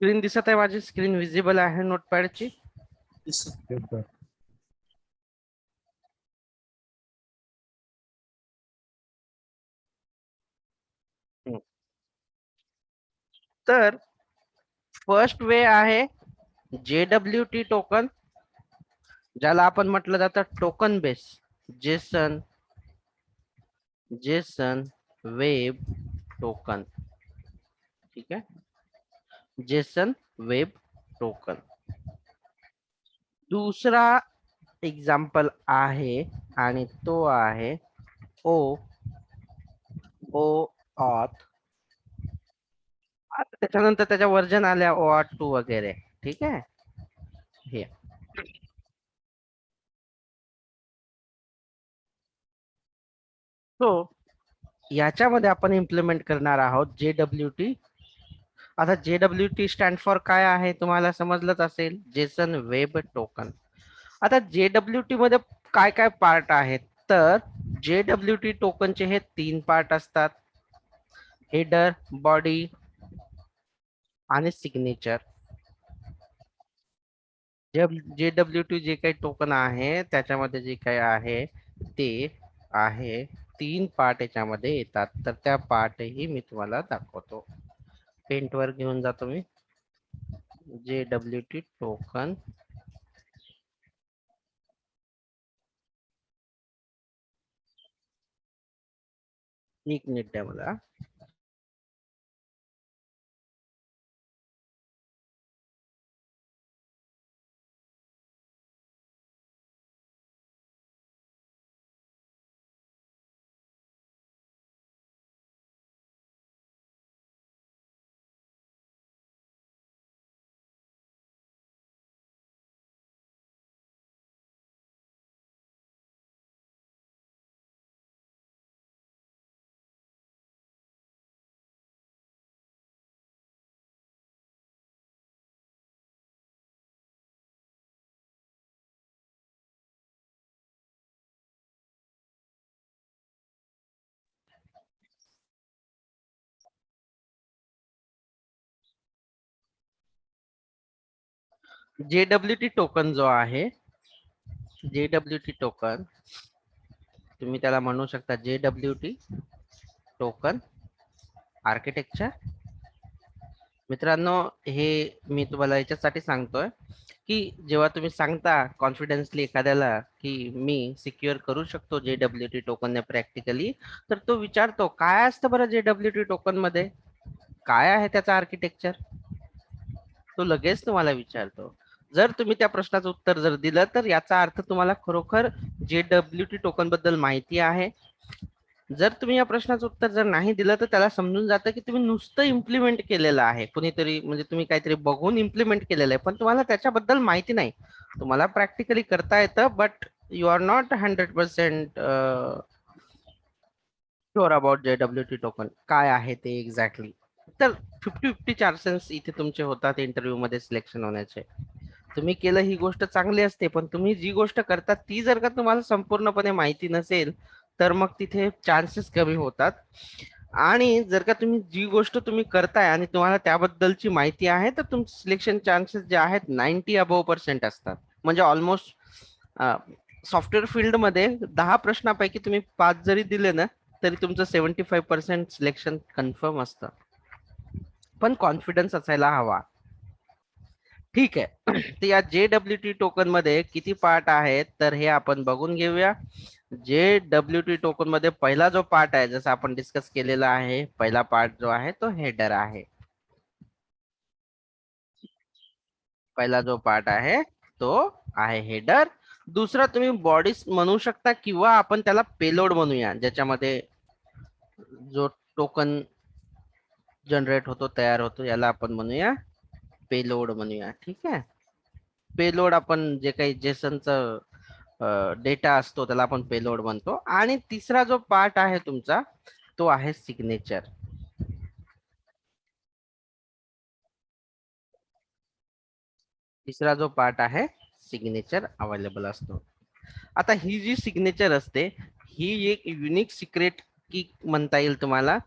Screen दिसत आहे? माझी स्क्रीन विजिबल आहे नोटपॅडची? Yes, sir. Yes, sir. तर फर्स्ट वे आहे JWT टोकन, ज्याला आपण म्हटलं जातं token base Jason Jason web token. ठीक आहे, जेसन वेब टोकन. दुसरा एक्झाम्पल आहे आणि तो आहे ओ ओ ऑथ. त्याच्यानंतर त्याच्या वर्जन आल्या OAuth 2 वगैरे. ठीक आहे, हे सो याच्यामध्ये आपण इम्प्लिमेंट करणार आहोत JWT. आता JWT स्टँड फॉर काय आहे तुम्हाला समजलंच असेल, जेसन वेब टोकन. आता JWT मध्ये काय काय पार्ट आहेत, तर JWT टोकनचे हे 3 पार्ट असतात: हेडर, बॉडी आणि सिग्नेचर. JWT जे काही टोकन आहे त्याच्यामध्ये जे काही आहे ते आहे 3 पार्ट याच्यामध्ये येतात. तर त्या पार्टही मी तुम्हाला दाखवतो. पेंट वर घेऊन जातो मी. JWT टोकन, एक मिनिट द्या मला. JWT टोकन जो आहे, JWT टोकन तुम्ही त्याला म्हणू शकता JWT टोकन आर्किटेक्चर. मित्रांनो, हे मी तुम्हाला याच्यासाठी सांगतोय की जेव्हा तुम्ही सांगता कॉन्फिडेन्सली एखाद्याला की मी सिक्युअर करू शकतो JWT टोकन प्रॅक्टिकली, तर तो विचारतो काय असतं बरं JWT टोकन मध्ये, काय आहे त्याचं आर्किटेक्चर. तो लगेच तुम्हाला विचारतो. जर तुम्ही त्या प्रश्नाचं उत्तर जर दिलं तर याचा अर्थ तुम्हाला खरोखर JWT टोकन बद्दल माहिती आहे. जर तुम्ही या प्रश्नाचं उत्तर जर नाही दिलं तर त्याला समजून जातं की तुम्ही नुसतं इम्प्लिमेंट केलेलं आहे, कुणीतरी म्हणजे तुम्ही काहीतरी बघून इम्प्लिमेंट केलेलं आहे, पण तुम्हाला त्याच्याबद्दल माहिती नाही. तुम्हाला प्रॅक्टिकली करता येतं, but you are not 100% sure about JWT token काय आहे ते एक्झॅक्टली. तर 50-50 चान्सेस इथे तुमचे होतात इंटरव्ह्यू मध्ये सिलेक्शन होण्याचे. तुम्ही केलं ही गोष्ट चांगली असते, पण तुम्ही जी गोष्ट करता ती जर का तुम्हाला संपूर्णपणे माहिती नसेल तर मग तिथे चान्सेस कमी होतात. आणि जर का तुम्ही जी गोष्ट तुम्ही करताय आणि तुम्हाला त्याबद्दलची माहिती आहे तर तुमचे सिलेक्शन चान्सेस जे आहेत 90% असतात. म्हणजे ऑलमोस्ट सॉफ्टवेअर फील्ड मध्ये 10 प्रश्नापैकी तुम्ही 5 जरी दिले ना तरी तुमचं 75% सिलेक्शन कन्फर्म असतं. पण कॉन्फिडन्स असायला हवा. ठीक आहे. तर या JWT टोकन मध्ये किती पार्ट आहेत तर हे आपण बघून घेऊया. JWT टोकन मध्ये पहिला जो पार्ट आहे, जसं आपण डिस्कस केलेला आहे, पहिला पार्ट जो आहे तो हेडर आहे. पहिला जो पार्ट आहे तो आहे हेडर. दुसरा तुम्ही बॉडी म्हणू शकता किंवा आपण त्याला पेलोड म्हणूया, ज्याच्यामध्ये जो टोकन जनरेट होतो, तयार होतो, याला आपण म्हणूया पेलोड म्हणूया. ठीक आहे, पेलोड आपण जे काही जेसनचं डेटा असतो त्याला आपण पेलोड म्हणतो. आणि तिसरा जो पार्ट आहे तुमचा तो आहे सिग्नेचर. तिसरा जो पार्ट आहे सिग्नेचर अवेलेबल असतो. आता ही जी सिग्नेचर असते ही एक युनिक सिक्रेट की म्हणता येईल तुम्हाला,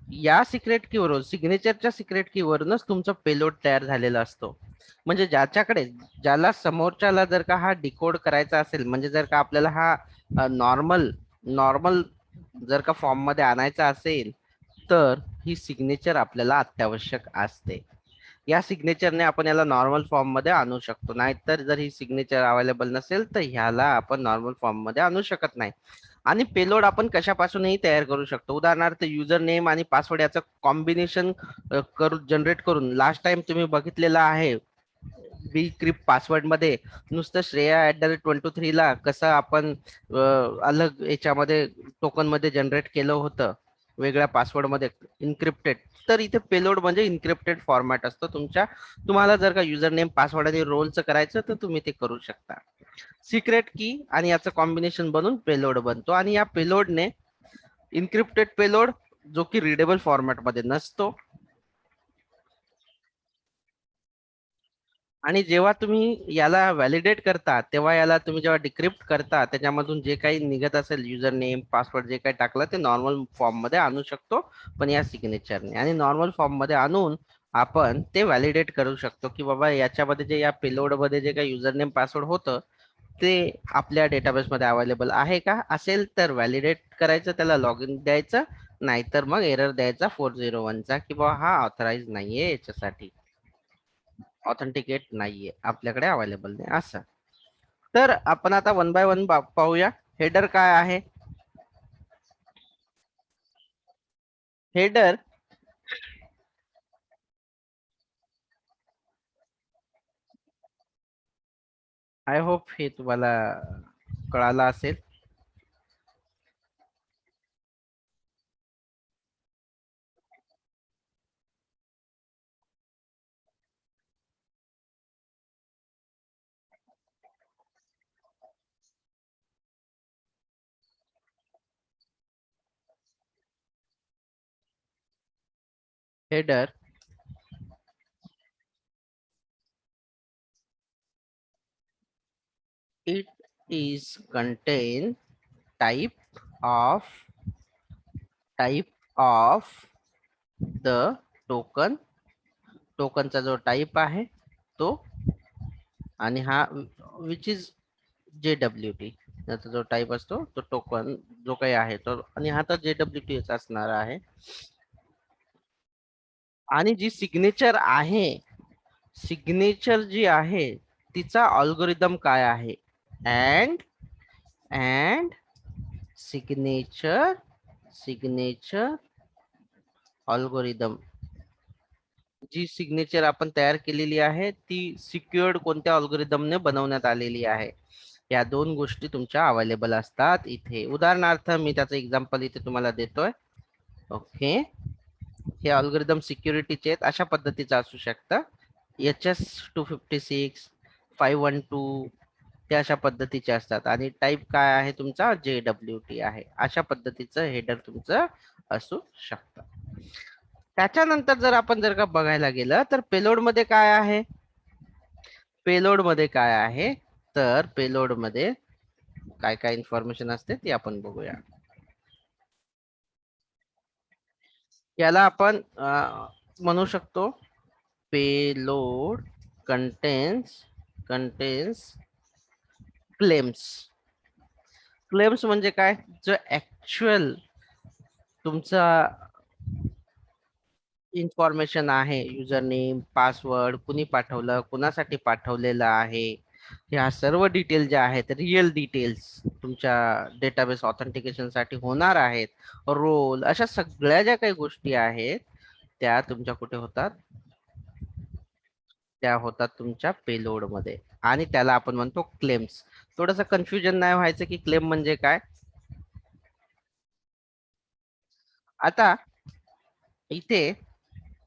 या सिक्रेट की वरून, सिग्नेचरच्या सिक्रेट की वरूनच तुमचा पेलोड तयार झालेला असतो. म्हणजे ज्याला समोरच्याला जर का हा डिकोड करायचा असेल, म्हणजे जर का आपल्याला हा नॉर्मल नॉर्मल जर का फॉर्म मध्ये आणायचा असेल, तर ही सिग्नेचर आपल्याला अत्यावश्यक असते. या सिग्नेचरने आपण याला नॉर्मल फॉर्म मध्ये आणू शकतो. नाहीतर जर ही सिग्नेचर अवेलेबल नसेल तर ह्याला आपण नॉर्मल फॉर्म मध्ये आणू शकत नाही. आणि पेलोड आपण कशापासूनही तयार करू शकतो. उदाहरणार्थ युजर नेम आणि पासवर्ड याचं कॉम्बिनेशन करून जनरेट करून, लास्ट टाइम तुम्ही बघितलेलं आहे बी क्रिप्ट पासवर्ड मध्ये नुसतं श्रेया@123 ला कसं आपण अलग याच्यामध्ये टोकन मध्ये जनरेट केलं होतं, वेगळ्या पासवर्ड मध्ये इन्क्रिप्टेड. तर इथे पेलोड म्हणजे इन्क्रिप्टेड फॉर्मॅट असतो तुमच्या. तुम्हाला जर का युजर नेम पासवर्ड आणि रोलचं करायचं तर तुम्ही ते करू शकता. सिक्रेट की आणि याचं कॉम्बिनेशन बनून पेलोड बनतो. आणि या पेलोडने इन्क्रिप्टेड पेलोड जो की रिडेबल फॉर्मॅट मध्ये नसतो, आणि जेव्हा तुम्ही याला व्हॅलिडेट करता तेव्हा याला तुम्ही जेव्हा डिक्रिप्ट करता त्याच्यामधून जे काही निघत असेल युजर नेम पासवर्ड जे काही टाकलं ते नॉर्मल फॉर्म मध्ये आणू शकतो, पण या सिग्नेचरने. आणि नॉर्मल फॉर्म मध्ये आणून आपण ते व्हॅलिडेट करू शकतो की बाबा याच्यामध्ये जे या पेलोड मध्ये जे काही युजर नेम पासवर्ड होतं ते आपल्या डेटाबेस मध्ये अवेलेबल आहे का, असेल तर व्हॅलिडेट करायचं, त्याला लॉग इन द्यायचं. नाहीतर मग एरर द्यायचा 401चा की बाबा हा ऑथराइज नाहीये, याच्यासाठी ऑथेंटिकेट नाहीये, आपल्याकडे अवेलेबल नाही असं. तर आपण आता वन बाय वन पाहूया. हेडर काय आहे? हेडर आय होप हे तुम्हाला कळालं असेल. Header it is contain type of type of the token, टोकनचा जो टाइप आहे तो, आणि हा विच इज JWT, याचा जो टाइप असतो तो टोकन जो काही आहे तो, आणि हा तर JWT असणार आहे. आणि जी सिग्नेचर आहे, सिग्नेचर जी आहे तिचा अल्गोरिदम काय आहे, and and signature signature algorithm. जी सिग्नेचर आपण तयार केलेली आहे ती सिक्युअर्ड कोणत्या अल्गोरिदमने बनवण्यात आलेली आहे, या दोन गोष्टी तुमच्या अवेलेबल असतात इथे. उदाहरणार्थ मी त्याचं एक्झाम्पल इथे तुम्हाला देतोय. ओके, हे अल्गोरिदम सिक्युरिटीचे आहेत, अशा पद्धतीचं असू शकतं. HS256 512 ते अशा पद्धतीचे असतात. आणि टाईप काय आहे तुमचा, JWT आहे. अशा पद्धतीचं हेडर तुमचं असू शकतं. त्याच्यानंतर जर का बघायला गेलं तर पेलोड मध्ये काय आहे, पेलोड मध्ये काय आहे, तर पेलोड मध्ये काय काय इन्फॉर्मेशन असते ती आपण बघूया. याला आपण म्हणू शकतो payload contains contains claims. Claims म्हणजे काय, जो ऍक्च्युअल तुमचा इन्फॉर्मेशन आहे, युजर नेम पासवर्ड कुणी पाठवलं, कुणासाठी पाठवलेलं आहे, ह्या सर्व डिटेल ज्या आहेत रिअल डिटेल्स तुमच्या डेटाबेस ऑथेंटिकेशन साठी होणार आहेत, रोल, अशा सगळ्या ज्या काही गोष्टी आहेत त्या तुमच्या कुठे होतात, त्या होतात तुमच्या पेलोड मध्ये. आणि त्याला आपण म्हणतो क्लेम्स. थोडस कन्फ्युजन नाही व्हायचं की क्लेम म्हणजे काय. आता इथे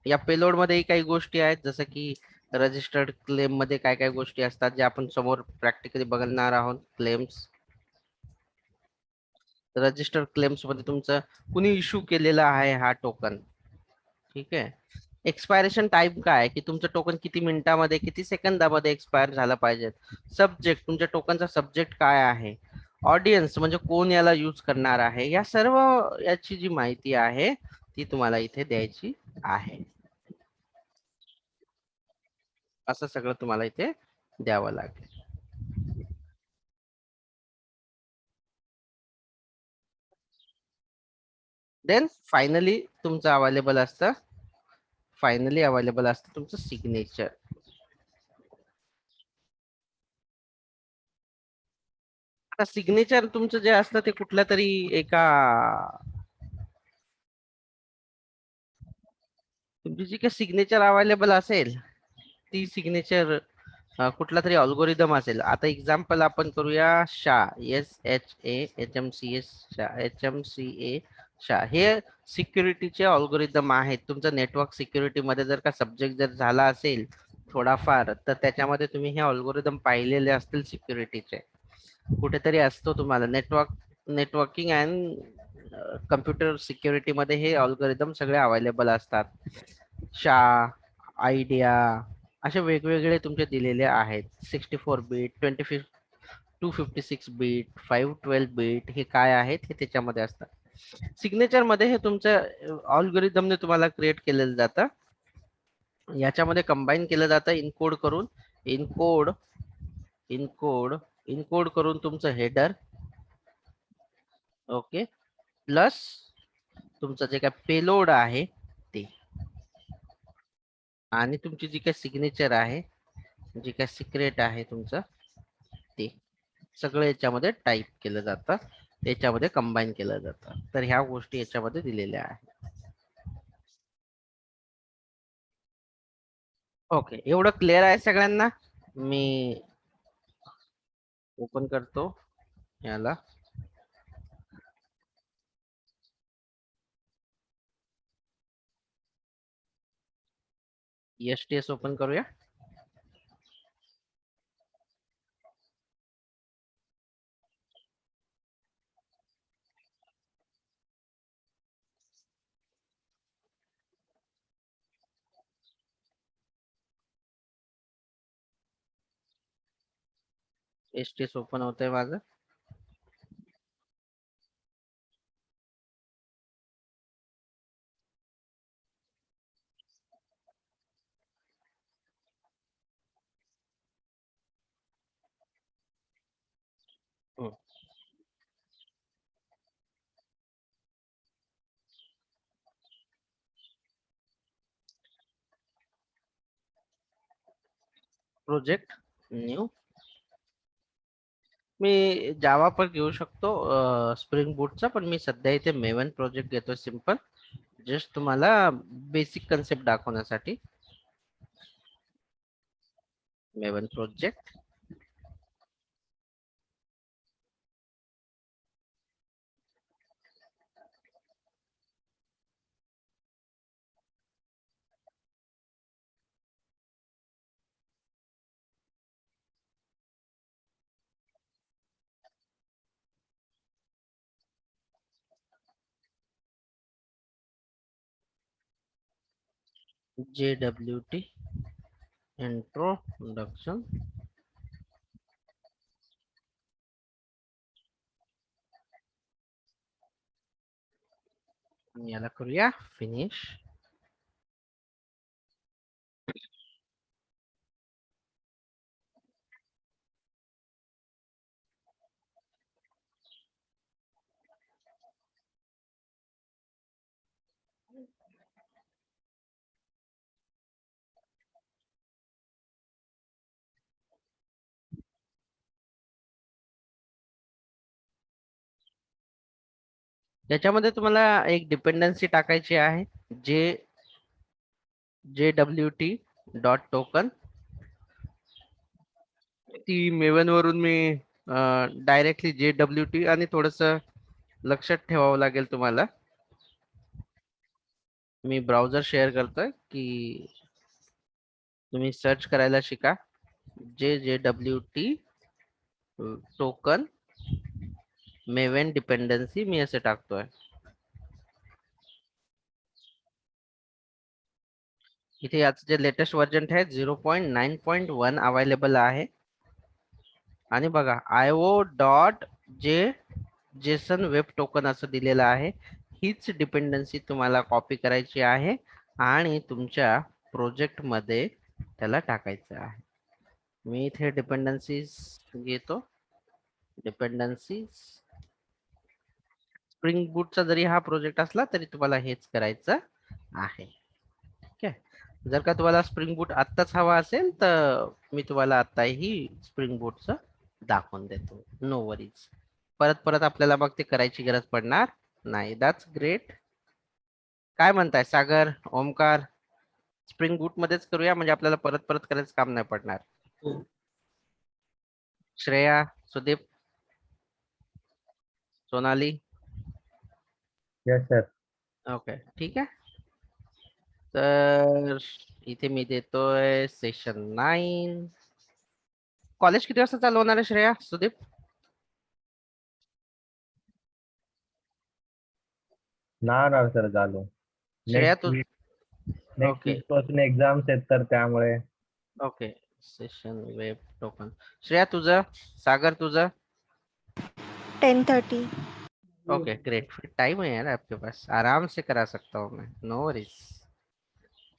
या पेलोड मध्ये काही गोष्टी आहेत, जसं की रजिस्टर्ड क्लेम मध्ये काय काय गोष्टी असतात जे आपण समोर प्रॅक्टिकली बघणार आहोत. क्लेम्स, रजिस्टर्ड क्लेम्स मध्ये तुमचं कुणी इश्यू केलेला आहे हा टोकन, ठीक आहे. एक्सपायरेशन टाइम काय आहे, की तुमचं टोकन किती मिनिटामध्ये किती सेकंदामध्ये एक्सपायर झालं पाहिजे. सब्जेक्ट, तुमच्या टोकनचा सब्जेक्ट काय आहे. ऑडियन्स म्हणजे कोण याला यूज करणार आहे, या सर्व याची जी माहिती आहे ती तुम्हाला इथे द्यायची आहे. असं सगळं तुम्हाला इथे द्यावं लागेल. देन फायनली अवेलेबल असतं तुमचं सिग्नेचर. आता सिग्नेचर तुमचं जे असतं ते कुठल्या तरी एका, तुमची जी काही सिग्नेचर अवेलेबल असेल ती सिग्नेचर कुठला तरी अल्गोरिदम असेल. आता एक्झाम्पल आपण करूया SHA SHA हे सिक्युरिटीचे अल्गोरिदम आहेत. तुमचं नेटवर्क सिक्युरिटी मध्ये जर का सब्जेक्ट जर झाला असेल थोडाफार, तर त्याच्यामध्ये तुम्ही हे अल्गोरिदम पाहिलेले असतील सिक्युरिटीचे. कुठेतरी असतो तुम्हाला नेटवर्किंग अँड कम्प्युटर सिक्युरिटी मध्ये हे अल्गोरिदम सगळे अवेलेबल असतात. शा, आयडिया असे वेगवेगळे तुमचे दिलेले आहेत. 64 बीट, 256 बीट, 512 बीट हे काय आहेत हे त्याच्यामध्ये असतात. सिग्नेचर मध्ये हे तुमचं अल्गोरिदमने तुम्हाला क्रिएट केलेलं जातं. याच्यामध्ये कंबाईन केलं जातं इनकोड करून. इनकोड इनकोड इनकोड करून तुमचं हेडर, ओके, प्लस तुमचं जे काय पेलोड आहे ते, आणि तुमची जी काही सिग्नेचर आहे, जी काही सिक्रेट आहे तुमचं ते सगळं याच्यामध्ये टाईप केलं जातं, याच्यामध्ये कंबाईन केलं जातं. तर ह्या गोष्टी याच्यामध्ये दिलेल्या आहेत. ओके, एवढं क्लिअर आहे सगळ्यांना? मी ओपन करतो याला. STS ओपन करूया. STS ओपन होतंय माझं. Project new. मी जावा पण घेऊ शकतो स्प्रिंग बूटचा, पण मी सध्या इथे मेवन प्रोजेक्ट घेतो सिंपल, जस्ट तुम्हाला बेसिक कन्सेप्ट दाखवण्यासाठी. Maven project. JWT introduction. याला करूया फिनिश. त्याच्यामध्ये तुम्हाला एक डिपेंडन्सी टाकायची आहे, जे JWT.टोकन. ती मेवन वरून मी डायरेक्टली JWT, आणि थोडस लक्षात ठेवावं लागेल तुम्हाला. मी ब्राउझर शेअर करतोय की तुम्ही सर्च करायला शिका. JWT टोकन मेवन डिपेंडन्सी मी असे टाकतोय. इथे याचं जे लेटेस्ट व्हर्जन आहे 0.9.1 अवेलेबल आहे. आणि बघा IO dot J Jason web token असं दिलेलं आहे. हीच डिपेंडन्सी तुम्हाला कॉपी करायची आहे आणि तुमच्या प्रोजेक्ट मध्ये त्याला टाकायचं आहे. मी इथे डिपेंडन्सीज घेतो. डिपेंडन्सीज स्प्रिंग बूटचा जरी हा प्रोजेक्ट असला तरी तुम्हाला हेच करायचं आहे. ठीक आहे. जर का तुम्हाला स्प्रिंग बूट आत्ताच हवा असेल तर मी तुम्हाला आत्ताही स्प्रिंग बूटचं दाखवून देतो. No worries. परत परत आपल्याला मग ते करायची गरज पडणार नाही. That's great. काय म्हणताय सागर, ओमकार? स्प्रिंग बूट मध्येच करूया म्हणजे आपल्याला परत परत करायचं काम नाही पडणार. Shreya, Sudeep, Sonali? Yes sir. Okay, ठीक आहे. तर इथे मी देतोय सेशन 9. कॉलेज किती वाजता चालू होणार आहे श्रेया, सुदीप? नाही सर चालू. श्रेया नेक्स्ट तू? वीक नेक्स्ट ओके वीक पासून एक्झाम्स आहेत तर त्यामुळे. Okay. Session web token. Shreya तुझं? सागर तुझं? 10:30. Okay great. टाइम है यार आपके पास, आराम से करा सकता हूँ मैं. No worries.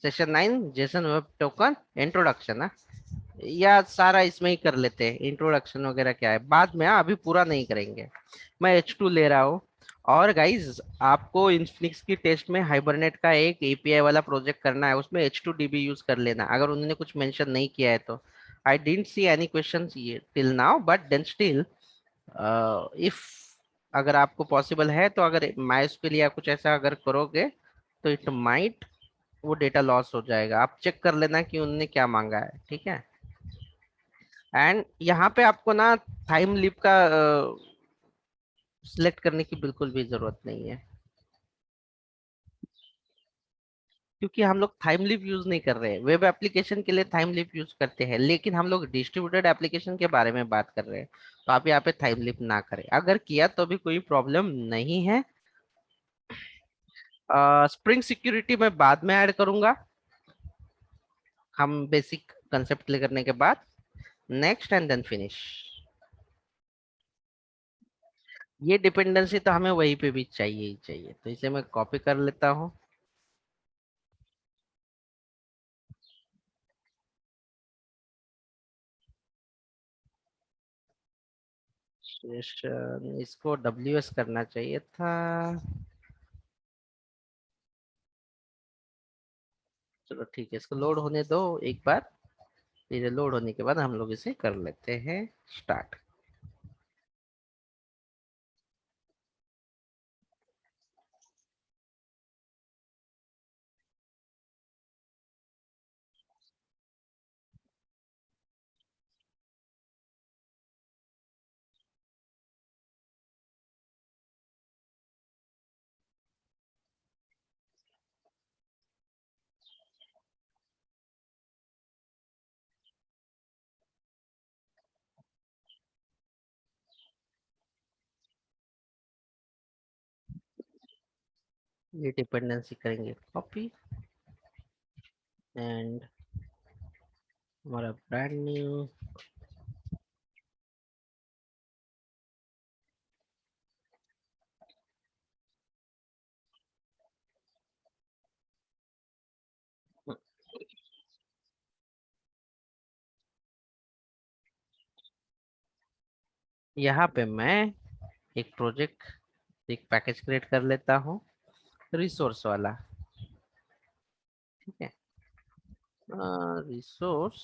Session 9 JSON web token introduction है, या सारा इसमें ही कर लेते हैं. इंट्रोडक्शन वगैरह क्या है बाद में, अभी पूरा नहीं करेंगे. मैं H2 ले रहा हूँ. और गाइज आपको इन्फिनिक्स की टेस्ट में हाइबरनेट का एक एपीआई वाला प्रोजेक्ट करना है, उसमें H2DB यूज कर लेना अगर उन्होंने कुछ मेंशन नहीं किया है तो. I didn't see any question till now, but then still if अगर आपको पॉसिबल है तो अगर माइस्क्वेल या कुछ ऐसा अगर करोगे तो इट माइट वो डेटा लॉस हो जाएगा. आप चेक कर लेना कि उन्होंने क्या मांगा है. ठीक है. एंड यहाँ पे आपको ना टाइम लिप का सिलेक्ट करने की बिल्कुल भी जरूरत नहीं है, क्योंकि हम लोग टाइम लिप यूज नहीं कर रहे हैं. वेब एप्लीकेशन के लिए टाइम लिप यूज करते हैं, लेकिन हम लोग डिस्ट्रीब्यूटेड एप्लीकेशन के बारे में बात कर रहे हैं. तो आप यहाँ पे टाइम लिप ना करें. अगर किया तो भी कोई प्रॉब्लम नहीं है. स्प्रिंग सिक्योरिटी मैं बाद में ऐड करूंगा, हम बेसिक कंसेप्ट क्लियर करने के बाद. Next and then finish. ये डिपेंडेंसी तो हमें वहीं पे भी चाहिए ही चाहिए, तो इसे मैं कॉपी कर लेता हूँ. इसको WS करना चाहिए था. चलो ठीक है, इसको लोड होने दो एक बार. फिर लोड होने के बाद हम लोग इसे कर लेते हैं स्टार्ट. ये डिपेंडेंसी करेंगे कॉपी एंड हमारा ब्रांड न्यू यहाँ पे मैं एक प्रोजेक्ट, एक पैकेज क्रिएट कर लेता हूँ रिसोर्स वाला. ठीक है. रिसोर्स,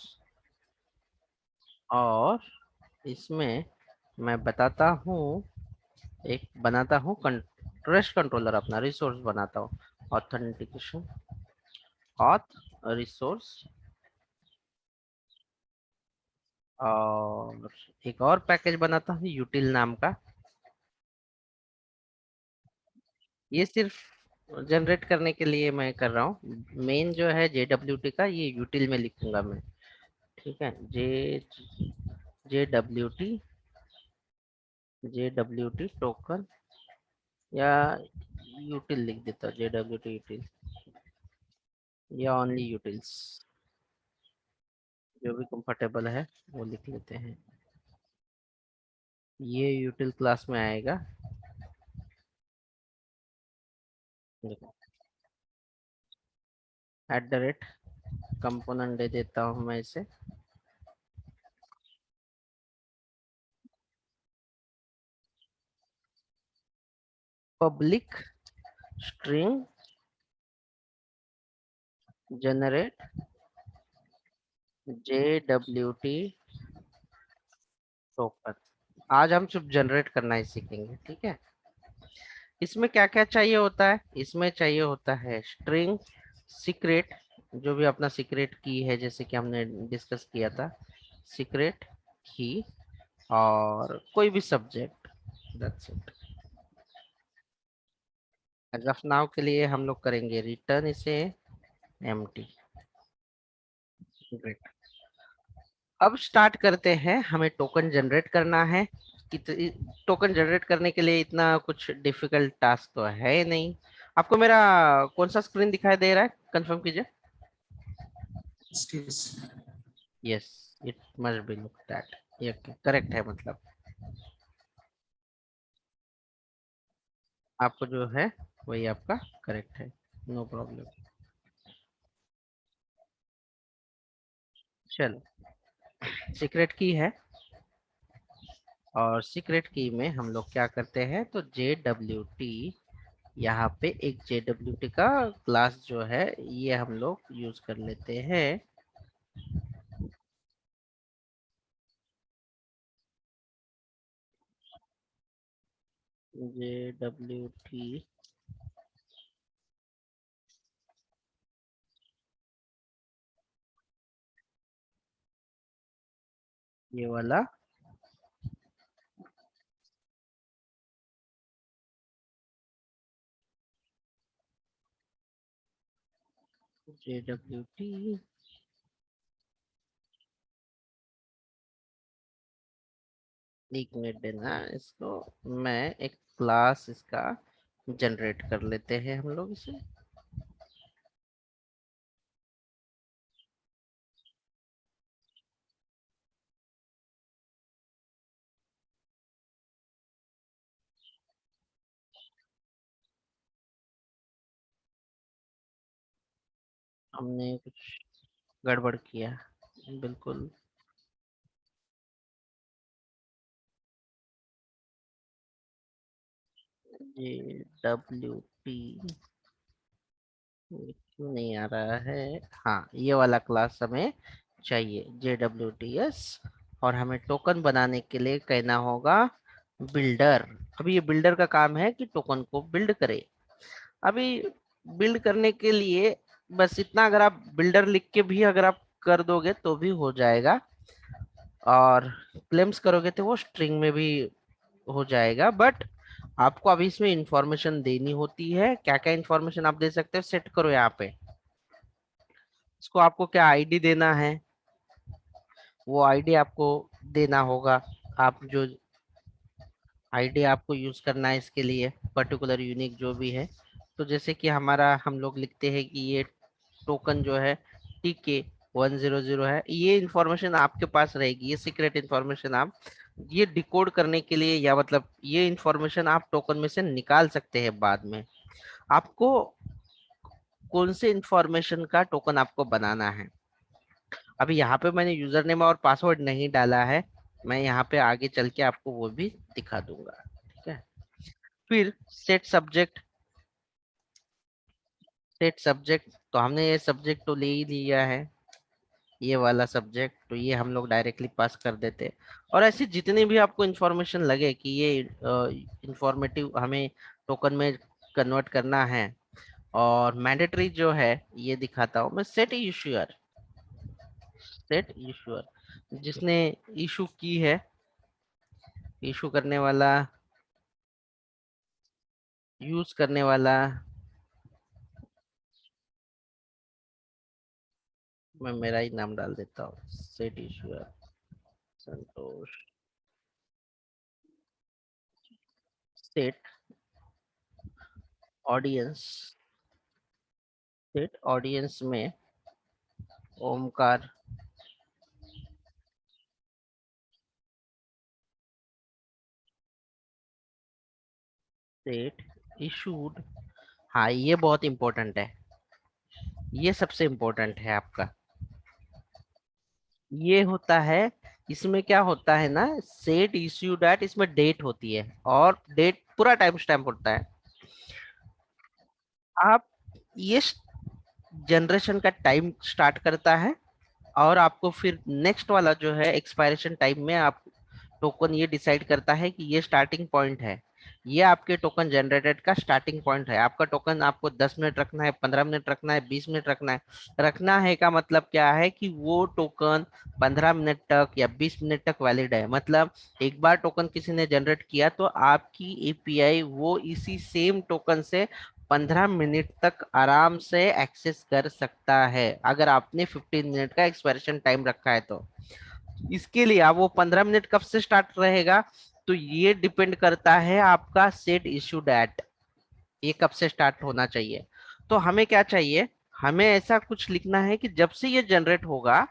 और इसमें मैं बताता हूँ, एक बनाता हूँ रेस्ट कंट्रोलर, अपना रिसोर्स बनाता हूँ. ऑथेंटिकेशन ऑथ रिसोर्स, और एक और पैकेज बनाता हूँ यूटिल नाम का. ये सिर्फ जनरेट करने के लिए मैं कर रहा हूँ. मेन जो है JWT का, ये यूटिल में लिखूंगा मैं. ठीक है. JWT टोकन, या यूटिल लिख देता हूँ. JWT यूटिल या ओनली यूटिल्स, जो भी कंफर्टेबल है वो लिख लेते हैं. ये यूटिल क्लास में आएगा. देखो @ कंपोनेंट दे देता हूँ मैं इसे, public string generate JWT token. आज हम सिर्फ जनरेट करना ही सीखेंगे, ठीक है। इसमें क्या क्या चाहिए होता है, इसमें चाहिए होता है स्ट्रिंग, सीक्रेट, जो भी अपना सीक्रेट की है जैसे कि हमने डिस्कस किया था, सीक्रेट की, और कोई भी subject, that's it. As of now के लिए हम लोग करेंगे रिटर्न इसे एम्प्टी। ग्रेट। अब स्टार्ट करते हैं, हमें टोकन जनरेट करना है। टोकन जनरेट करने के लिए इतना कुछ डिफिकल्ट टास्क तो है ही नहीं। आपको मेरा कौन सा स्क्रीन दिखाई दे रहा है, कंफर्म कीजिए। Stage. Yes, it must be look that, ये करेक्ट है, मतलब आपको जो है वही आपका करेक्ट है, नो प्रॉब्लम। चलो, सीक्रेट की है, और सीक्रेट की में हम लोग क्या करते हैं, तो JWT, यहाँ पे एक JWT का क्लास जो है ये हम लोग यूज कर लेते हैं। JWT ये वाला JWT, एक मिनट देना इसको, मैं एक क्लास इसका जनरेट कर लेते हैं हम लोग इसे। हमने कुछ गड़बड़ किया, बिल्कुल। JWT क्यों नहीं आ रहा है, हाँ ये वाला क्लास हमें चाहिए, JWTs। और हमें टोकन बनाने के लिए कहना होगा बिल्डर। अभी ये बिल्डर का काम है कि टोकन को बिल्ड करे। अभी बिल्ड करने के लिए बस इतना, अगर आप बिल्डर लिख के भी अगर आप कर दोगे तो भी हो जाएगा, और क्लेम्स करोगे तो वो स्ट्रिंग में भी हो जाएगा। बट आपको अभी इसमें इंफॉर्मेशन देनी होती है। क्या क्या इंफॉर्मेशन आप दे सकते हो, सेट करो यहाँ पे। इसको आपको क्या आईडी देना है, वो आईडी आपको देना होगा। आप जो आईडी आपको यूज करना है इसके लिए, पर्टिकुलर यूनिक जो भी है। तो जैसे कि हमारा हम लोग लिखते हैं कि ये टोकन जो है TK100 है, ये इंफॉर्मेशन आपके पास रहेगी, ये सीक्रेट इंफॉर्मेशन आप ये डिकोड करने के लिए, या मतलब ये इंफॉर्मेशन आप टोकन में से निकाल सकते हैं बाद में। आपको कौन से इंफॉर्मेशन का टोकन आपको बनाना है, अभी यहाँ पे मैंने यूजर नेम और पासवर्ड नहीं डाला है, मैं यहाँ पे आगे चल के आपको वो भी दिखा दूंगा, ठीक है। फिर सेट सब्जेक्ट तो हमने ये सब्जेक्ट तो ले ही लिया है, ये वाला सब्जेक्ट, तो ये हम लोग डायरेक्टली पास कर देते हैं। और ऐसी जितनी भी आपको इंफॉर्मेशन लगे कि ये इंफॉर्मेटिव हमें टोकन में कन्वर्ट करना है, और मैंडेटरी जो है ये दिखाता हूँ मैं, सेट इश्यूअर जिसने इशू की है, इशू करने वाला, यूज करने वाला, मैं मेरा ही नाम डाल देता हूँ, सेट इश्यूअर संतोष। सेट ऑडियंस, सेट ऑडियंस में ओमकार, सेट इशूड, हाँ, ये बहुत इंपॉर्टेंट है, ये सबसे इंपॉर्टेंट है आपका। ये होता है, इसमें क्या होता है ना, सेट इश्यू डेट, इसमें डेट होती है और डेट पूरा टाइम स्टैम्प होता है। आप ये जनरेशन का टाइम स्टार्ट करता है और आपको फिर नेक्स्ट वाला जो है एक्सपायरेशन टाइम में आप टोकन ये डिसाइड करता है कि ये स्टार्टिंग पॉइंट है, ये आपके टोकन जनरेटेड का स्टार्टिंग पॉइंट है। आपका टोकन आपको 10 मिनट रखना है, 15 मिनट रखना है, 20 मिनट रखना है। रखना है का मतलब क्या है कि वो टोकन 15 मिनट तक या 20 मिनट तक वैलिड है। मतलब एक बार टोकन किसी ने जनरेट किया तो आपकी एपीआई वो इसी सेम टोकन से 15 मिनट तक आराम से एक्सेस कर सकता है, अगर आपने 15 मिनट का एक्सपायरेशन टाइम रखा है तो। इसके लिए आप वो 15 मिनट कब से स्टार्ट रहेगा, तो ये डिपेंड करता है आपका सेट इशू डेट, ये कब से स्टार्ट होना चाहिए। तो हमें क्या चाहिए, हमें ऐसा कुछ लिखना है कि जब से ये जनरेट होगा,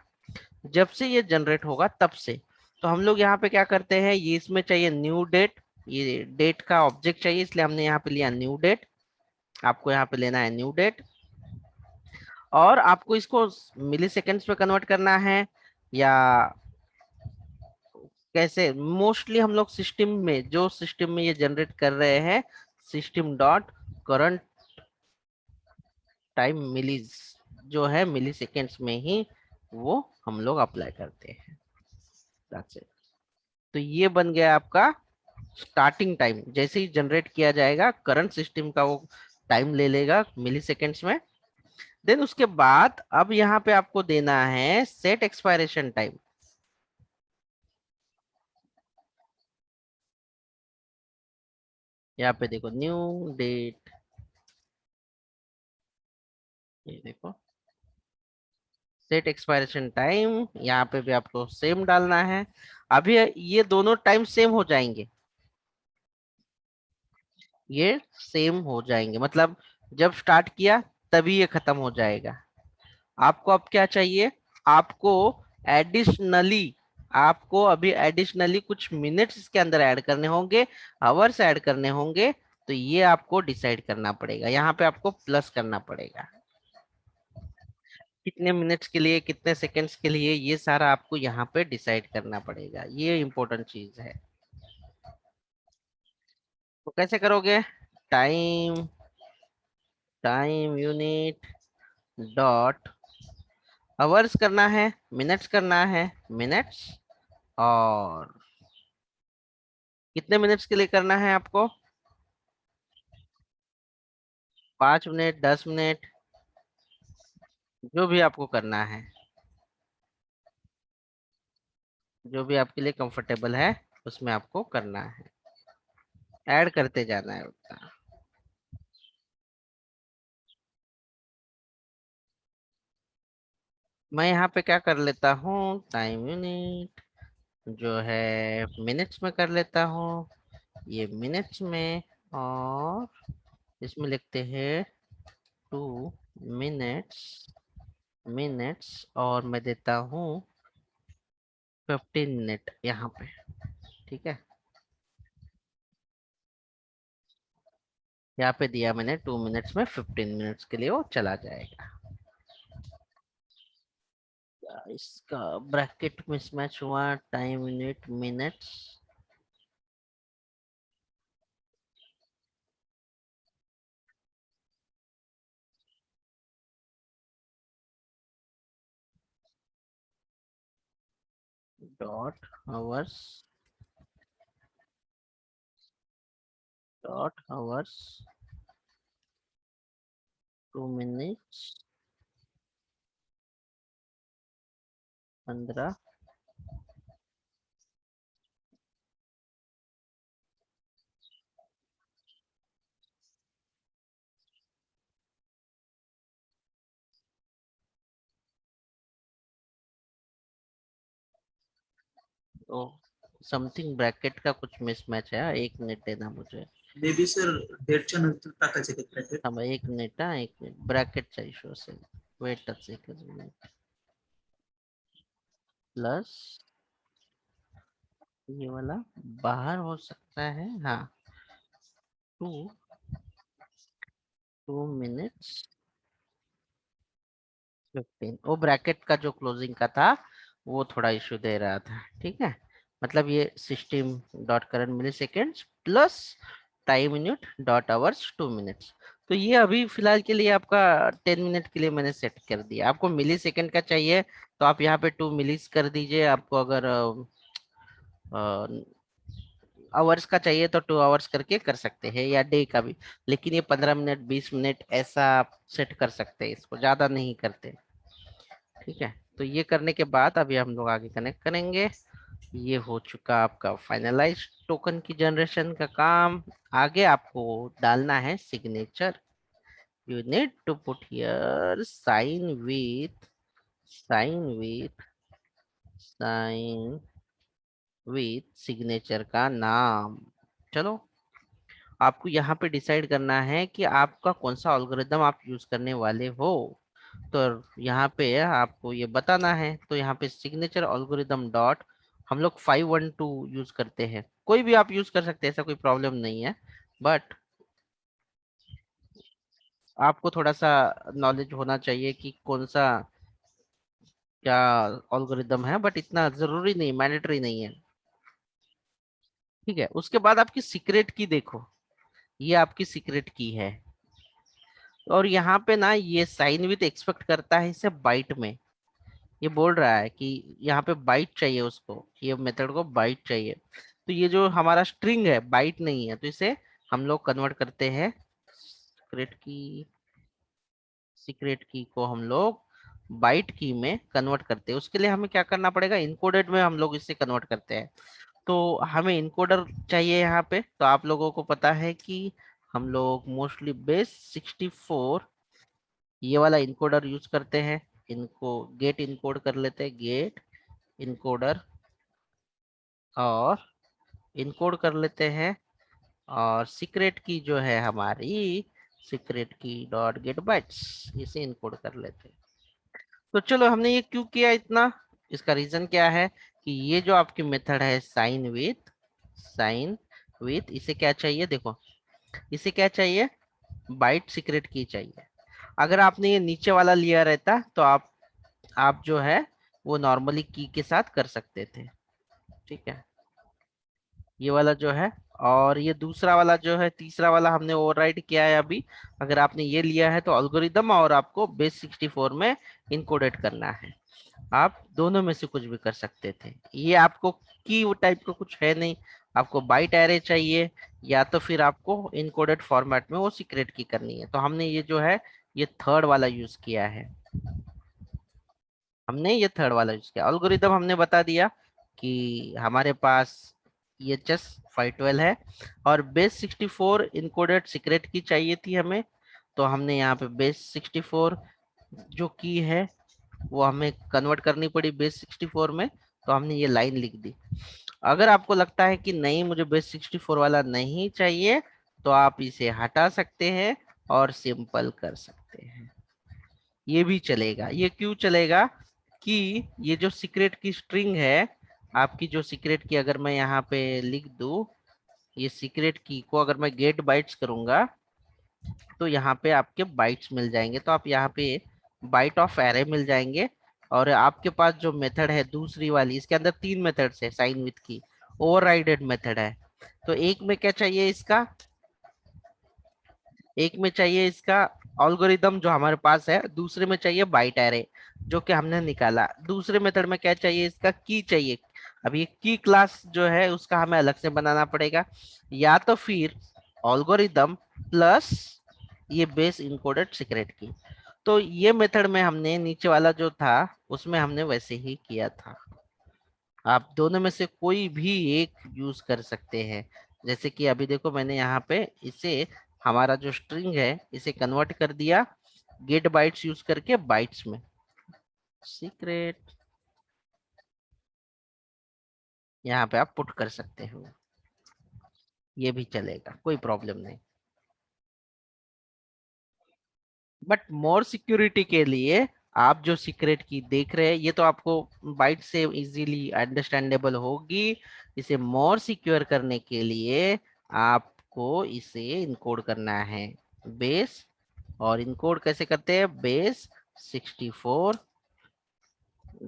जब से ये जनरेट होगा तब से। तो हम लोग यहाँ पे क्या करते हैं, ये इसमें चाहिए न्यू डेट, ये डेट का ऑब्जेक्ट चाहिए, इसलिए हमने यहाँ पे लिया न्यू डेट। आपको यहाँ पे लेना है न्यू डेट, और आपको इसको मिली सेकेंड्स में कन्वर्ट करना है या कैसे। मोस्टली हम लोग सिस्टम में, जो सिस्टम में ये जनरेट कर रहे हैं, सिस्टम डॉट करंट टाइम मिलीज, जो है मिली सेकेंड्स में ही वो हम लोग अप्लाई करते हैं। That's it. तो ये बन गया आपका स्टार्टिंग टाइम। जैसे ही जनरेट किया जाएगा करंट सिस्टम का वो टाइम ले लेगा मिली सेकेंड्स में। देन उसके बाद अब यहाँ पे आपको देना है सेट एक्सपायरेशन टाइम। यहाँ पे देखो न्यू डेट, ये देखो सेट एक्सपायरेशन टाइम, यहाँ पे भी आपको सेम डालना है। अभी ये दोनों टाइम सेम हो जाएंगे, ये सेम हो जाएंगे, मतलब जब स्टार्ट किया तभी ये खत्म हो जाएगा। आपको अब क्या चाहिए, आपको एडिशनली, आपको अभी एडिशनली कुछ मिनट्स इसके अंदर ऐड करने होंगे, आवर्स ऐड करने होंगे। तो ये आपको डिसाइड करना पड़ेगा, यहाँ पे आपको प्लस करना पड़ेगा, कितने मिनट्स के लिए, कितने सेकंड्स के लिए, ये सारा आपको यहाँ पे डिसाइड करना पड़ेगा, ये इंपॉर्टेंट चीज है। तो कैसे करोगे, time, time unit dot hours करना है, मिनट्स करना है, मिनट्स, और कितने मिनट्स के लिए करना है आपको, 5 मिनट, 10 मिनट, जो भी आपको करना है, जो भी आपके लिए कंफर्टेबल है उसमें आपको करना है, ऐड करते जाना है उतना। मैं यहाँ पे क्या कर लेता हूँ, टाइम यूनिट जो है मिनट्स में कर लेता हूँ, ये मिनट्स में, और इसमें लिखते हैं 2 मिनट्स, मिनट्स, और मैं देता हूँ 15 मिनट यहाँ पे, ठीक है। यहाँ पे दिया मैंने 2 मिनट्स में, 15 मिनट्स के लिए वो चला जाएगा। इसका ब्रैकेट मिसमैच हुआ, time unit minutes dot hours, dot hours 2 minutes 15। ओ, समथिंग ब्रैकेट का कुछ मिसमैच है, 1 मिनट देना मुझे। मे बी सर डेटच्या नंतर टाकायचे का bracket? हाँ भाई 1 मिनट, हाँ 1 मिनट ब्रैकेट चा इशू असेल, वेटच 1 मिनिट, प्लस ये वाला बाहर हो सकता है, हाँ 2, 2 minutes 15। वो ब्रैकेट का जो क्लोजिंग का था वो थोड़ा इशू दे रहा था, ठीक है। मतलब ये system dot current milliseconds plus time unit dot hours 2 minutes. तो ये अभी फिलहाल के लिए आपका 10 मिनट के लिए मैंने सेट कर दिया। आपको मिली सेकेंड का चाहिए तो आप यहाँ पे 2 मिलीज कर दीजिए। आपको अगर आवर्स का चाहिए तो 2 आवर्स करके कर सकते हैं, या डे का भी। लेकिन ये 15 मिनट 20 मिनट ऐसा आप सेट कर सकते हैं, इसको ज्यादा नहीं करते, ठीक है। तो ये करने के बाद अभी हम लोग आगे कनेक्ट करेंगे। ये हो चुका आपका फाइनलाइज टोकन की जनरेशन का काम। आगे आपको डालना है signature. You need to put here sign with signature का नाम। चलो, आपको यहाँ पे डिसाइड करना है कि आपका कौन सा एल्गोरिदम आप यूज करने वाले हो। तो यहाँ पे आपको ये बताना है। तो यहाँ पे सिग्नेचर एल्गोरिदम डॉट, हम लोग 512 यूज करते हैं। कोई भी आप यूज कर सकते हैं, ऐसा कोई प्रॉब्लम नहीं है। बट आपको थोड़ा सा नॉलेज होना चाहिए कि कौन सा क्या एल्गोरिदम है, बट इतना जरूरी नहीं, मैंडेटरी नहीं है, ठीक है। उसके बाद आपकी सीक्रेट की देखो, ये आपकी सीक्रेट की है। और यहाँ पे ना ये साइन विथ एक्सपेक्ट करता है इसे बाइट में। ये बोल रहा है कि यहाँ पे बाइट चाहिए उसको, ये मेथड को बाइट चाहिए। तो ये जो हमारा स्ट्रिंग है बाइट नहीं है, तो इसे हम लोग कन्वर्ट करते हैं सीक्रेट की को हम लोग बाइट की में कन्वर्ट करते हैं। उसके लिए हमें क्या करना पड़ेगा, इनकोडेड में हम लोग इसे कन्वर्ट करते हैं। तो हमें इनकोडर चाहिए यहाँ पे। तो आप लोगों को पता है कि हम लोग मोस्टली बेस 64 ये वाला इनकोडर यूज करते हैं। इनको गेट इनकोड कर लेते हैं, गेट इनकोडर, और इनकोड कर लेते हैं। और सीक्रेट की जो है हमारी, सीक्रेट की डॉट गेट बाइट्स, इसे इनकोड कर लेते हैं। तो चलो, हमने ये क्यों किया इतना, इसका रीजन क्या है कि ये जो आपकी मेथड है साइन विथ इसे क्या चाहिए, देखो इसे क्या चाहिए, बाइट सीक्रेट की चाहिए। अगर आपने ये नीचे वाला लिया रहता तो आप जो है वो नॉर्मली की के साथ कर सकते थे, ठीक है। ये वाला जो है, और ये दूसरा वाला जो है, तीसरा वाला हमने ओवरराइड किया है अभी। अगर आपने ये लिया है तो एल्गोरिदम और आपको बेस 64 में इनकोडेड करना है। आप दोनों में से कुछ भी कर सकते थे। ये आपको की टाइप का कुछ है नहीं, आपको बाइट एरे चाहिए या तो फिर आपको इनकोडेड फॉर्मेट में वो सीक्रेट की करनी है। तो हमने ये जो है ये थर्ड वाला यूज किया है। हमने ये थर्ड वाला यूज किया। एल्गोरिदम हमने बता दिया कि हमारे पास ये जस्ट 512 है, और बेस 64 इनकोडेड सीक्रेट की चाहिए थी हमें। तो हमने यहाँ पे बेस 64 जो की है वो हमें कन्वर्ट करनी पड़ी बेस 64 में। तो हमने ये लाइन लिख दी। अगर आपको लगता है कि नहीं मुझे बेस 64 वाला नहीं चाहिए, तो आप इसे हटा सकते हैं और सिंपल कर सकते हैं, ये भी चलेगा। ये क्यों चलेगा कि ये जो सीक्रेट की स्ट्रिंग है आपकी, जो सीक्रेट की अगर मैं यहाँ पे लिख दूं, ये सीक्रेट की को अगर मैं गेट बाइट्स करूंगा तो यहाँ पे आपके बाइट्स मिल जाएंगे। तो आप यहाँ पे बाइट ऑफ एरे मिल जाएंगे। और आपके पास जो मेथड है दूसरी वाली, इसके अंदर 3 मेथड्स है साइन विथ की, ओवरराइडेड मेथड है। तो एक में क्या चाहिए इसका, एक में चाहिए इसका एल्गोरिदम जो हमारे पास है, दूसरे में चाहिए बाइट एरे जो कि हमने निकाला। दूसरे मेथड में क्या चाहिए, इसका की चाहिए। अभी की क्लास जो है उसका हमें अलग से बनाना पड़ेगा, या तो फिर एल्गोरिदम प्लस ये बेस इनकोडेड सीक्रेट की। तो ये मेथड में हमने नीचे वाला जो था उसमें हमने वैसे ही किया था। आप दोनों में से कोई भी एक यूज कर सकते हैं। जैसे कि अभी देखो मैंने यहाँ पे इसे, हमारा जो स्ट्रिंग है इसे कन्वर्ट कर दिया गेट बाइट्स यूज करके बाइट्स में। सीक्रेट यहाँ पे आप पुट कर सकते हो, ये भी चलेगा, कोई प्रॉब्लम नहीं। बट मोर सिक्योरिटी के लिए आप जो सीक्रेट की देख रहे हैं ये तो आपको बाइट से इजीली अंडरस्टैंडेबल होगी। इसे मोर सिक्योर करने के लिए आपको इसे इनकोड करना है बेस और इनकोड कैसे करते हैं, बेस 64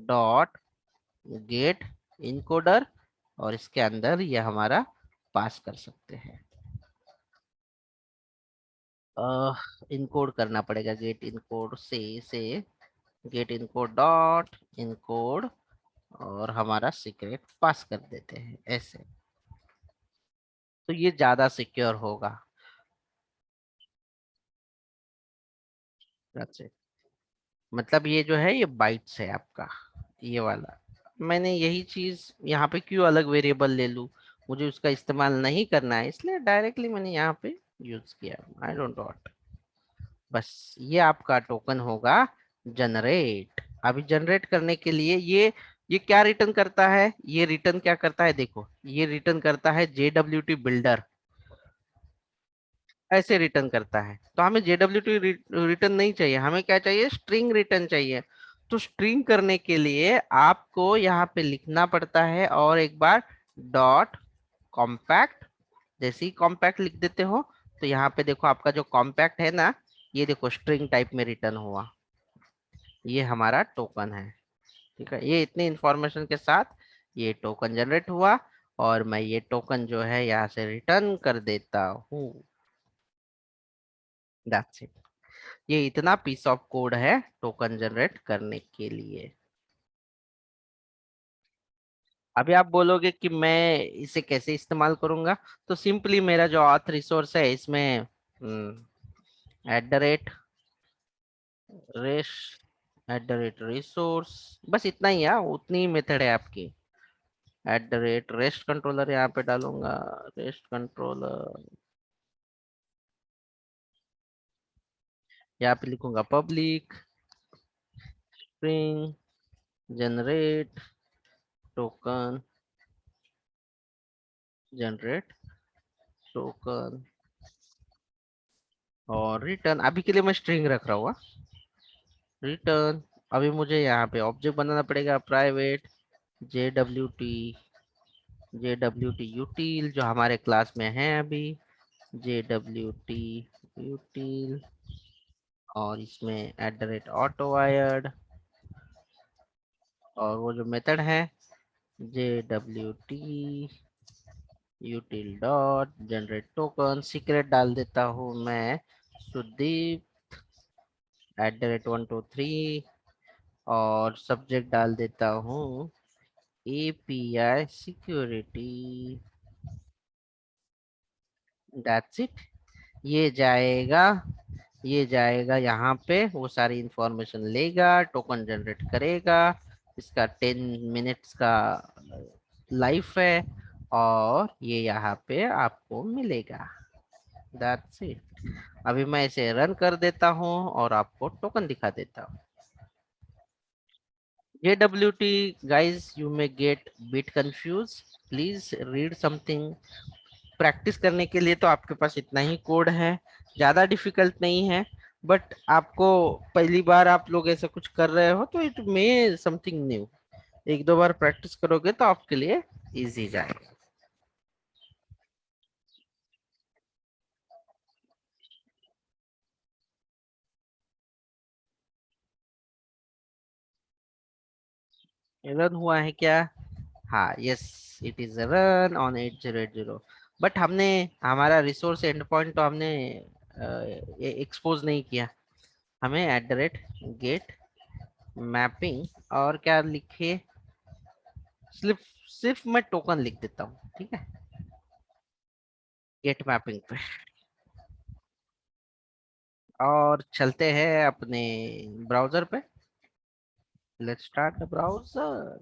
डॉट गेट इनकोडर, और इसके अंदर ये हमारा पास कर सकते हैं। इनकोड करना पड़ेगा, गेट इनकोड से गेट इनकोड डॉट इनकोड, और हमारा सीक्रेट पास कर देते हैं ऐसे, तो ये ज्यादा सिक्योर होगा। That's it. मतलब ये जो है ये बाइट्स है आपका, ये वाला। मैंने यही चीज यहाँ पे क्यों अलग वेरिएबल ले लूं, मुझे उसका इस्तेमाल नहीं करना है, इसलिए डायरेक्टली मैंने यहाँ पे यूज किया। I don't want. बस ये आपका टोकन होगा जनरेट। अभी जनरेट करने के लिए ये क्या रिटर्न करता है, ये रिटर्न क्या करता है, देखो ये रिटर्न करता है JWT बिल्डर, ऐसे रिटर्न करता है। तो हमें JWT रिटर्न नहीं चाहिए, हमें क्या चाहिए, स्ट्रिंग रिटर्न चाहिए। तो स्ट्रिंग करने के लिए आपको यहाँ पे लिखना पड़ता है, और एक बार डॉट कॉम्पैक्ट, जैसे ही कॉम्पैक्ट लिख देते हो तो यहाँ पे देखो आपका जो कॉम्पैक्ट है ना, ये देखो स्ट्रिंग टाइप में रिटर्न हुआ, ये हमारा टोकन है। ठीक है, ये इतनी इंफॉर्मेशन के साथ ये टोकन जनरेट हुआ, और मैं ये टोकन जो है यहाँ से रिटर्न कर देता हूँ। That's it. ये इतना पीस ऑफ कोड है टोकन जनरेट करने के लिए। अभी आप बोलोगे कि मैं इसे कैसे इस्तेमाल करूंगा, तो सिंपली मेरा जो ऑथ रिसोर्स है इसमें @ रेस @resource, बस इतना ही है, उतनी ही मेथड है आपकी। @रेस्ट कंट्रोलर यहाँ पे डालूंगा, रेस्ट कंट्रोलर यहाँ पे लिखूंगा public string generate token, generate token, और रिटर्न। अभी के लिए मैं स्ट्रिंग रख रहा हूँ, रिटर्न। अभी मुझे यहाँ पे ऑब्जेक्ट बनाना पड़ेगा, प्राइवेट JWT util जो हमारे क्लास में है अभी, JWT util, और इसमें @AutoWired, और वो जो मेथड है JWT util dot generate token, secret डाल देता हूँ मैं सुदीप @123, और सब्जेक्ट डाल देता हूँ API सिक्योरिटी। That's it. ये जाएगा ये जाएगा यहाँ पे, वो सारी इंफॉर्मेशन लेगा, टोकन जनरेट करेगा, इसका 10 मिनट्स का लाइफ है, और ये यहाँ पे आपको मिलेगा। That's it. अभी मैं इसे रन कर देता हूँ और आपको टोकन दिखा देता हूँ। JWT guys, you may get bit confused, please read something। Practice करने के लिए तो आपके पास इतना ही कोड है, ज्यादा डिफिकल्ट नहीं है। बट आपको पहली बार आप लोग ऐसा कुछ कर रहे हो तो इट मे समथिंग न्यू, एक दो बार प्रैक्टिस करोगे तो आपके लिए इजी जाएगा। रन हुआ है क्या, हाँ yes, it is run on 8080। But हमने हमारा रिसोर्स एंड पॉइंट तो हमने एक्सपोज नहीं किया। हमें @गेट मैपिंग, और क्या लिखे, सिर्फ सिर्फ मैं टोकन लिख देता हूँ, ठीक है, गेट मैपिंग पे। और चलते हैं अपने ब्राउजर पे, let's start the browser.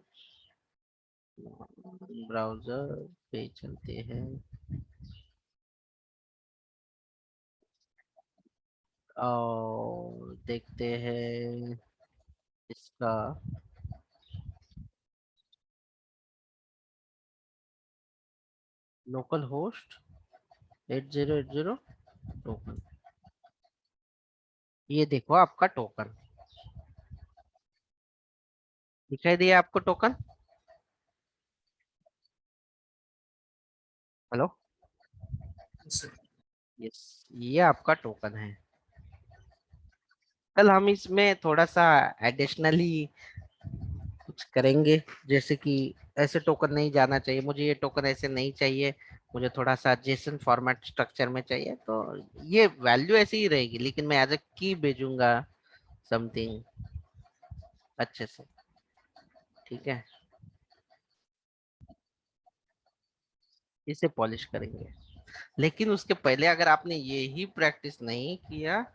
Browser पे चलते हैं, और देखते हैं इसका लोकल होस्ट 8080 टोकन। ये देखो आपका टोकन दिखाई दिया आपको टोकन, हेलो, सर। यस, ये आपका टोकन है। कल हम इसमें थोड़ा सा एडिशनली कुछ करेंगे, जैसे कि ऐसे टोकन नहीं जाना चाहिए, मुझे ये टोकन ऐसे नहीं चाहिए, मुझे थोड़ा सा जेसन फॉर्मेट स्ट्रक्चर में चाहिए, तो ये वैल्यू ऐसी ही रहेगी, लेकिन मैं एज अ की भेजूंगा समथिंग अच्छे से। ठीक है, इसे पॉलिश करेंगे। लेकिन उसके पहले अगर आपने ये ही प्रैक्टिस नहीं किया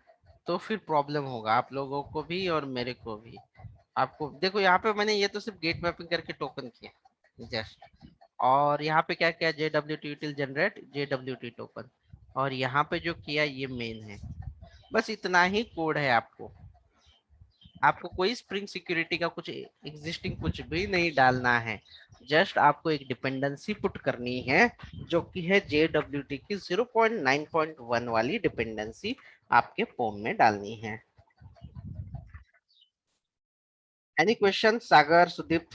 तो फिर प्रॉब्लम होगा आप लोगों को भी और मेरे को भी। आपको देखो यहाँ पे मैंने ये तो सिर्फ गेट मैपिंग करके टोकन किया जस्ट, और यहाँ पे क्या किया, JWT util generate JWT token, और यहाँ पे जो किया ये मेन है। बस इतना ही कोड है। आपको आपको कोई स्प्रिंग सिक्योरिटी का कुछ एग्जिस्टिंग कुछ भी नहीं डालना है, जस्ट आपको एक डिपेंडेंसी पुट करनी है जो कि है JWT की 0.9.1 वाली डिपेंडेंसी आपके फॉर्म में डालनी है। Any question Sagar Sudeep?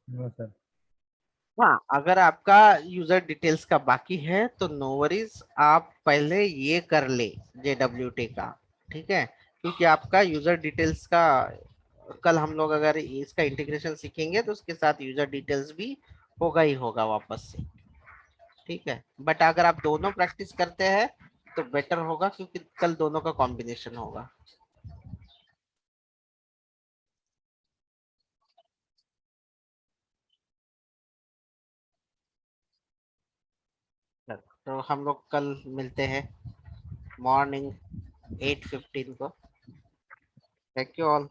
No sir. हाँ, अगर आपका यूजर डिटेल्स का बाकी है तो नो वरीज, आप पहले ये कर ले JWT का। ठीक है, क्योंकि आपका यूजर डिटेल्स का कल हम लोग अगर इसका इंटीग्रेशन सीखेंगे तो उसके साथ यूजर डिटेल्स भी होगा ही होगा वापस से। ठीक है, बट अगर आप दोनों प्रैक्टिस करते हैं तो बेटर होगा, क्योंकि कल दोनों का कॉम्बिनेशन होगा। तो हम लोग कल मिलते हैं मॉर्निंग 8:15 को। Thank you all.